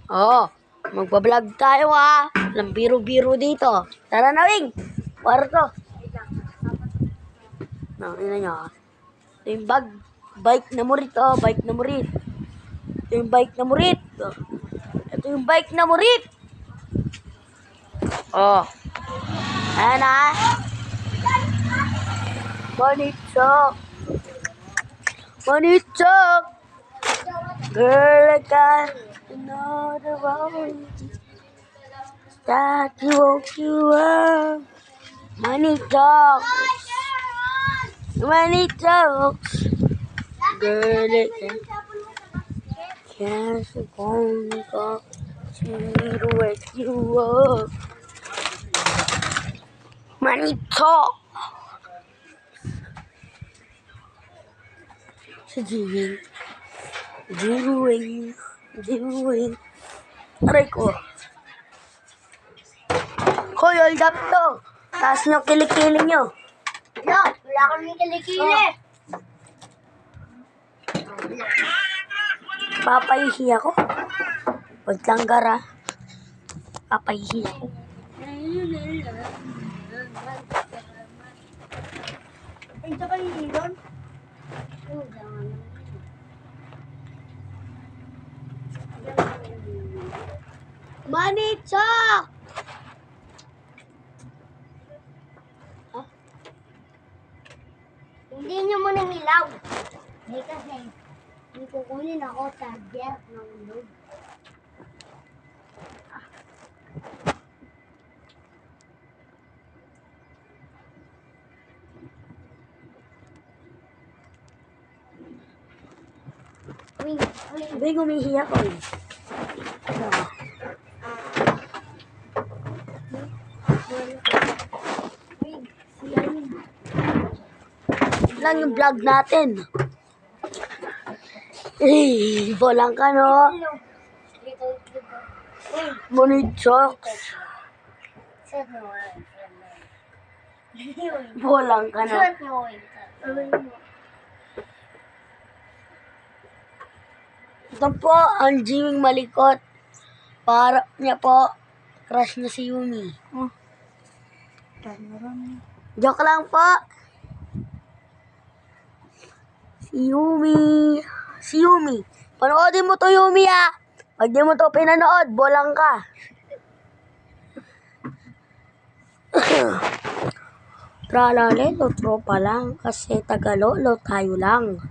Oo, magbablog tayo Walang biro-biro dito. Tara na, Wing. Kwarto. Ina nyo Ito yung bike na murit, bike na murit. Ito yung bike na murit. Ito yung bike na murit. Ayan Manichok. Manichok. Girl, I got another one that you woke you up. Manichok. Manichok. Girl, I can't go to wake you up. Manichok. Sa Jiwing. Aray ko. Hoy, hold up to. Taas nyo kilikili nyo. No, wala kami kilikili. Papahihi ako. Huwag lang gara. Papahihi ako. Ay, ito kayo doon? Manichok! Hindi nyo mo nang ilaw. Eh kasi, hindi kukunin ako charger ng load. Sabi, gumihi ako eh. Lang yung vlog natin. Bolang ka, no? Manichok. Bolang ka, no? Ito po, ang Jiwing Malikot. Para niya po, crush na si Yumi. Joke lang po. Si Yumi. Panoodin mo to, Yumi, Pag di mo to pinanood, bolang ka. Tralalelo, tropa lang. Kasi tagalolo tayo lang.